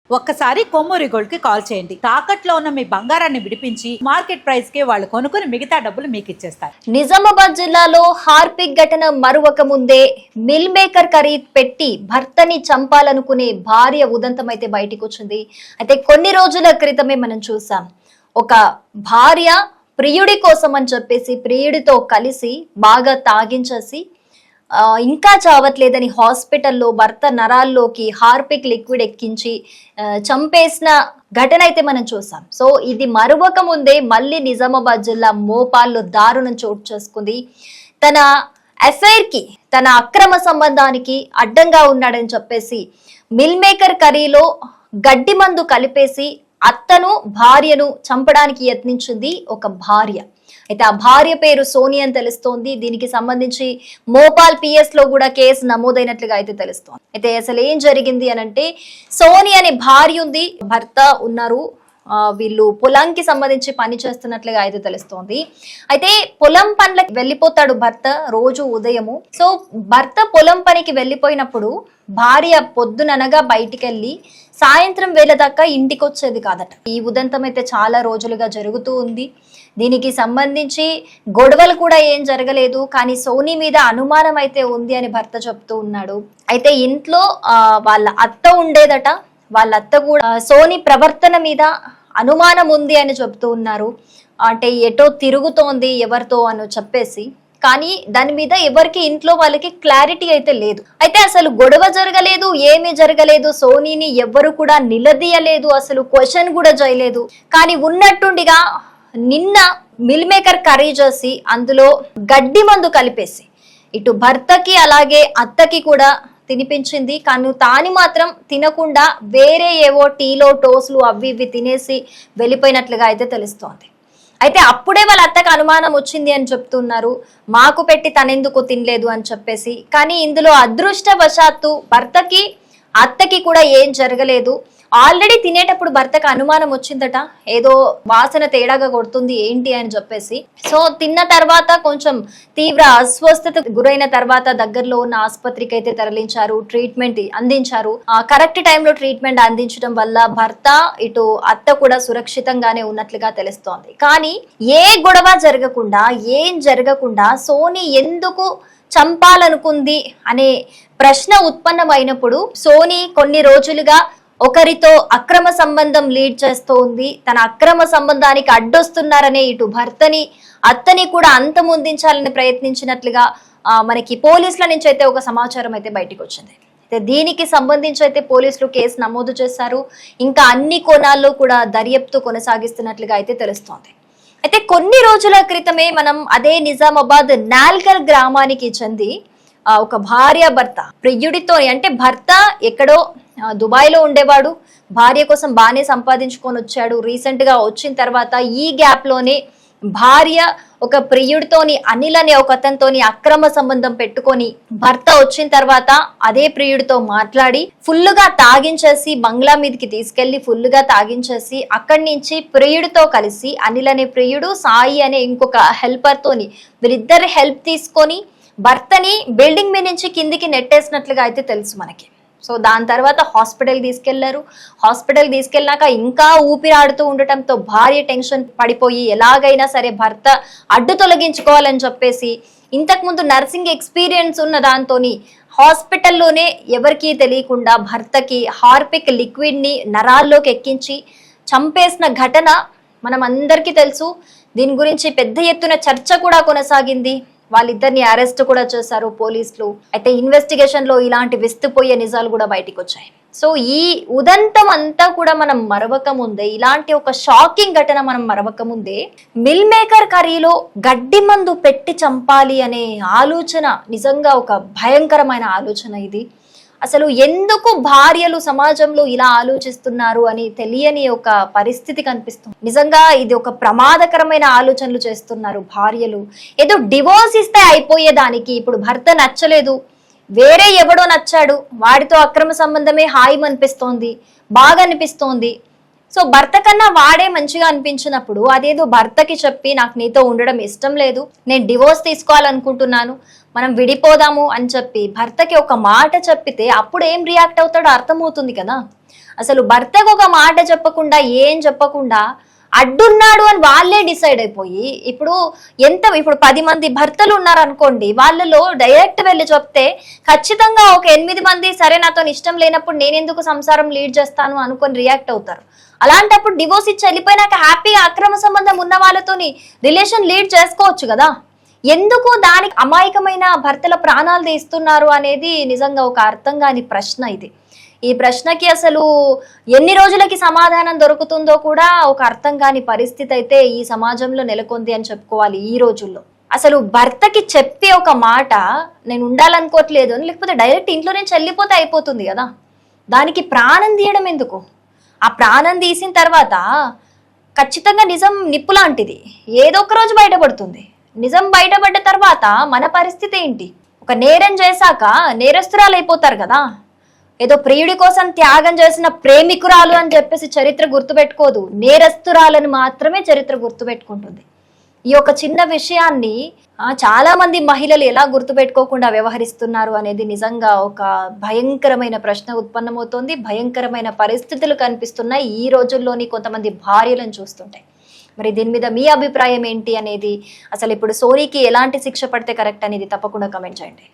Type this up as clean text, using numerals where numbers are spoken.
ఒక్కసారి కొమ్మూరి గోల్డ్ కి కాల్ చేయండి. తాకట్లో ఉన్న మీ బంగారాన్ని విడిపించి మార్కెట్ ప్రైస్ కి వాళ్ళు కొనుక్కుని మిగతా డబ్బులు మీకు ఇచ్చేస్తారు. నిజామాబాద్ జిల్లాలో హార్పిక్ ఘటన మరువక ముందే మిల్ మేకర్ ఖరీదు పెట్టి భర్తని చంపాలనుకునే భార్య ఉదంతం అయితే బయటికి వచ్చింది. అయితే కొన్ని రోజుల క్రితమే మనం చూసాం, ఒక భార్య ప్రియుడి కోసం అని చెప్పేసి ప్రియుడితో కలిసి బాగా తాగించేసి ఇంకా చావట్లేదని హాస్పిటల్లో భర్త నరాల్లోకి హార్పిక్ లిక్విడ్ ఎక్కించి చంపేసిన ఘటన అయితే మనం చూసాం. సో ఇది మరువక ముందే మళ్ళీ నిజామాబాద్ జిల్లా మోపాల్లో దారుణం చోటు చేసుకుంది. తన అఫైర్ కి, తన అక్రమ సంబంధానికి అడ్డంగా ఉన్నాడని చెప్పేసి మిల్ మేకర్ కర్రీలో గడ్డి మందు కలిపేసి అత్తను భార్యను చంపడానికి యత్నించింది ఒక భార్య. అయితే ఆ భార్య పేరు సోని అని తెలుస్తోంది. దీనికి సంబంధించి మోపాల్ పిఎస్ లో కూడా కేసు నమోదైనట్లుగా అయితే తెలుస్తోంది. అయితే అసలు ఏం జరిగింది అనంటే, సోని అనే భార్య ఉంది, భర్త ఉన్నారు. వీళ్ళు పొలంకి సంబంధించి పని చేస్తున్నట్లుగా అయితే తెలుస్తోంది. అయితే పొలం పనులకి వెళ్ళిపోతాడు భర్త రోజు ఉదయము. సో భర్త పొలం పనికి వెళ్ళిపోయినప్పుడు భార్య పొద్దుననగా బయటికి వెళ్ళి సాయంత్రం వేళ దాకా ఇంటికి వచ్చేది కాదట. ఈ ఉదంతం అయితే చాలా రోజులుగా జరుగుతూ ఉంది. దీనికి సంబంధించి గొడవలు కూడా ఏం జరగలేదు, కానీ సోనీ మీద అనుమానం అయితే ఉంది అని భర్త చెప్తూ ఉన్నాడు. అయితే ఇంట్లో వాళ్ళ అత్త ఉండేదట. వాళ్ళ అత్త కూడా సోనీ ప్రవర్తన మీద అనుమానం ఉంది అని చెప్తూ ఉన్నారు. అంటే ఎటో తిరుగుతోంది ఎవరితో అని చెప్పేసి, కానీ దాని మీద ఎవరికి ఇంట్లో వాళ్ళకి క్లారిటీ అయితే లేదు. అయితే అసలు గొడవ జరగలేదు, ఏమీ జరగలేదు, సోనీని ఎవ్వరు కూడా నిలదీయలేదు, అసలు క్వశ్చన్ కూడా చేయలేదు. కానీ ఉన్నట్టుండిగా నిన్న మిల్ మేకర్ కర్రీ చేసి అందులో గడ్డి మందు కలిపేసి ఇటు భర్తకి అలాగే అత్తకి కూడా తినిపించింది. కానీ తాని మాత్రం తినకుండా వేరే ఏవో టీలో టోస్లు అవి ఇవి తినేసి వెళ్ళిపోయినట్లుగా అయితే తెలుస్తోంది. అయితే అప్పుడే వాళ్ళ అత్తకు అనుమానం వచ్చింది అని చెప్తున్నారు, మాకు పెట్టి తనెందుకు తినలేదు అని చెప్పేసి. కానీ ఇందులో అదృష్టవశాత్తు భర్తకి అత్తకి కూడా ఏం జరగలేదు. ఆల్రెడీ తినేటప్పుడు భర్తకు అనుమానం వచ్చిందట, ఏదో వాసన తేడాగా కొడుతుంది ఏంటి అని చెప్పేసి. సో తిన్న తర్వాత కొంచెం తీవ్ర అస్వస్థత గురైన తర్వాత దగ్గరలో ఉన్న ఆసుపత్రికి అయితే తరలించారు, ట్రీట్మెంట్ అందించారు. కరెక్ట్ టైంలో ట్రీట్మెంట్ అందించడం వల్ల భర్త ఇటు అత్త కూడా సురక్షితంగానే ఉన్నట్లుగా తెలుస్తోంది. కానీ ఏ గొడవ జరగకుండా, ఏం జరగకుండా సోనీ ఎందుకు చంపాలనుకుంది అనే ప్రశ్న ఉత్పన్నమైనప్పుడు సోనీ కొన్ని రోజులుగా ఒకరితో అక్రమ సంబంధం లీడ్ చేస్తూ ఉంది. తన అక్రమ సంబంధానికి అడ్డొస్తున్నారనే ఇటు భర్తని అత్తని కూడా అంతమొందించాలని ప్రయత్నించినట్లుగా మనకి పోలీసుల నుంచి అయితే ఒక సమాచారం అయితే బయటకు వచ్చింది. అయితే దీనికి సంబంధించి అయితే పోలీసులు కేసు నమోదు చేశారు. ఇంకా అన్ని కోణాల్లో కూడా దర్యాప్తు కొనసాగిస్తున్నట్లుగా అయితే తెలుస్తోంది. అయితే కొన్ని రోజుల క్రితమే మనం అదే నిజామాబాద్ నాల్గల్ గ్రామానికి చెంది ఒక భార్య భర్త ప్రియుడితో, అంటే భర్త ఎక్కడో దుబాయ్ లో ఉండేవాడు, భార్య కోసం బాగానే సంపాదించుకొని వచ్చాడు. రీసెంట్ గా వచ్చిన తర్వాత ఈ గ్యాప్ లోనే భార్య ఒక ప్రియుడితోని, అనిల్ అనే ఒక అతనితోని అక్రమ సంబంధం పెట్టుకొని భర్త వచ్చిన తర్వాత అదే ప్రియుడితో మాట్లాడి ఫుల్లుగా తాగించేసి బంగ్లా మీదకి తీసుకెళ్లి ఫుల్లుగా తాగించేసి అక్కడి నుంచి ప్రియుడితో కలిసి అనిల్ అనే ప్రియుడు, సాయి అనే ఇంకొక హెల్పర్ తోని వీరిద్దరి హెల్ప్ తీసుకొని భర్తని బిల్డింగ్ మీద నుంచి కిందికి నెట్టేసినట్లుగా అయితే తెలుసు మనకి. సో దాని తర్వాత హాస్పిటల్ తీసుకెళ్లారు. హాస్పిటల్ తీసుకెళ్ళాక ఇంకా ఊపిరాడుతూ ఉండటంతో భార్య టెన్షన్ పడిపోయి ఎలాగైనా సరే భర్త అడ్డు తొలగించుకోవాలని చెప్పేసి ఇంతకుముందు నర్సింగ్ ఎక్స్పీరియన్స్ ఉన్న దాంతోని హాస్పిటల్లోనే ఎవరికీ తెలియకుండా భర్తకి హార్పిక్ లిక్విడ్ ని నరాల్లోకి ఎక్కించి చంపేసిన ఘటన మనం అందరికీ తెలుసు. దీని గురించి పెద్ద ఎత్తున చర్చ కూడా కొనసాగింది. వాళ్ళిద్దరిని అరెస్ట్ కూడా చేశారు పోలీసులు. అయితే ఇన్వెస్టిగేషన్ లో ఇలాంటి విస్తుపోయే నిజాలు కూడా బయటకు వచ్చాయి. సో ఈ ఉదంతం అంతా కూడా మనం మరవక ముందే, ఇలాంటి ఒక షాకింగ్ ఘటన మనం మరవక ముందే మిల్ మేకర్ కర్రీలో గడ్డి మందు పెట్టి చంపాలి అనే ఆలోచన నిజంగా ఒక భయంకరమైన ఆలోచన. ఇది అసలు ఎందుకు భార్యలు సమాజంలో ఇలా ఆలోచిస్తున్నారు అని తెలియని ఒక పరిస్థితి కనిపిస్తుంది. నిజంగా ఇది ఒక ప్రమాదకరమైన ఆలోచనలు చేస్తున్నారు భార్యలు. ఏదో డివోర్స్ ఇస్తే అయిపోయేదానికి ఇప్పుడు భర్త నచ్చలేదు, వేరే ఎవడో నచ్చాడు, వాడితో అక్రమ సంబంధమే హాయి అనిపిస్తోంది, బాగా అనిపిస్తోంది. సో భర్త కన్నా వాడే మంచిగా అనిపించినప్పుడు అదేదో భర్తకి చెప్పి నాకు నీతో ఉండడం ఇష్టం లేదు, నేను డివోర్స్ తీసుకోవాలనుకుంటున్నాను, మనం విడిపోదాము అని చెప్పి భర్తకి ఒక మాట చెప్పితే అప్పుడు ఏం రియాక్ట్ అవుతాడో అర్థమవుతుంది కదా. అసలు భర్తకు ఒక మాట చెప్పకుండా ఏం చెప్పకుండా అడ్డున్నాడు అని వాళ్ళే డిసైడ్ అయిపోయి ఇప్పుడు 10 మంది భర్తలు ఉన్నారు అనుకోండి, వాళ్ళలో డైరెక్ట్ వెళ్ళి చెప్తే ఖచ్చితంగా ఒక 8 మంది సరే నాతో ఇష్టం లేనప్పుడు నేను ఎందుకు సంసారం లీడ్ చేస్తాను అనుకొని రియాక్ట్ అవుతారు. అలాంటప్పుడు డివోర్స్ ఇచ్చి వెళ్ళిపోయినాక హ్యాపీగా అక్రమ సంబంధం ఉన్న వాళ్ళతోని రిలేషన్ లీడ్ చేసుకోవచ్చు కదా. ఎందుకు దానికి అమాయకమైన భర్తల ప్రాణాలు తీస్తున్నారు అనేది నిజంగా ఒక అర్థం కాని ప్రశ్న ఇది. ఈ ప్రశ్నకి అసలు ఎన్ని రోజులకి సమాధానం దొరుకుతుందో కూడా ఒక అర్థం కాని పరిస్థితి అయితే ఈ సమాజంలో నెలకొంది అని చెప్పుకోవాలి ఈ రోజుల్లో. అసలు భర్తకి చెప్పి ఒక మాట నేను ఉండాలనుకోవట్లేదు అని, లేకపోతే డైరెక్ట్ ఇంట్లో నుంచి వెళ్ళిపోతే అయిపోతుంది కదా, దానికి ప్రాణం తీయడం ఎందుకు? ఆ ప్రాణం తీసిన తర్వాత ఖచ్చితంగా నిజం నిప్పు లాంటిది, ఏదో ఒక రోజు బయటపడుతుంది. నిజం బయటపడ్డ తర్వాత మన పరిస్థితి ఏంటి? ఒక నేరం చేశాక నేరస్తురాలు అయిపోతారు కదా. ఏదో ప్రియుడి కోసం త్యాగం చేసిన ప్రేమికురాలు అని చెప్పేసి చరిత్ర గుర్తుపెట్టుకోదు, నేరస్తురాలను మాత్రమే చరిత్ర గుర్తుపెట్టుకుంటుంది. ఈ ఒక చిన్న విషయాన్ని చాలా మంది మహిళలు ఎలా గుర్తుపెట్టుకోకుండా వ్యవహరిస్తున్నారు అనేది నిజంగా ఒక భయంకరమైన ప్రశ్న ఉత్పన్నమవుతోంది. భయంకరమైన పరిస్థితులు కనిపిస్తున్నాయి ఈ రోజుల్లోని కొంతమంది భార్యలను చూస్తుంటాయి. మరి దీని మీద మీ అభిప్రాయం ఏంటి అనేది, అసలు ఇప్పుడు సోనీకి ఎలాంటి శిక్ష పడితే కరెక్ట్ అనేది తప్పకుండా కమెంట్ చేయండి.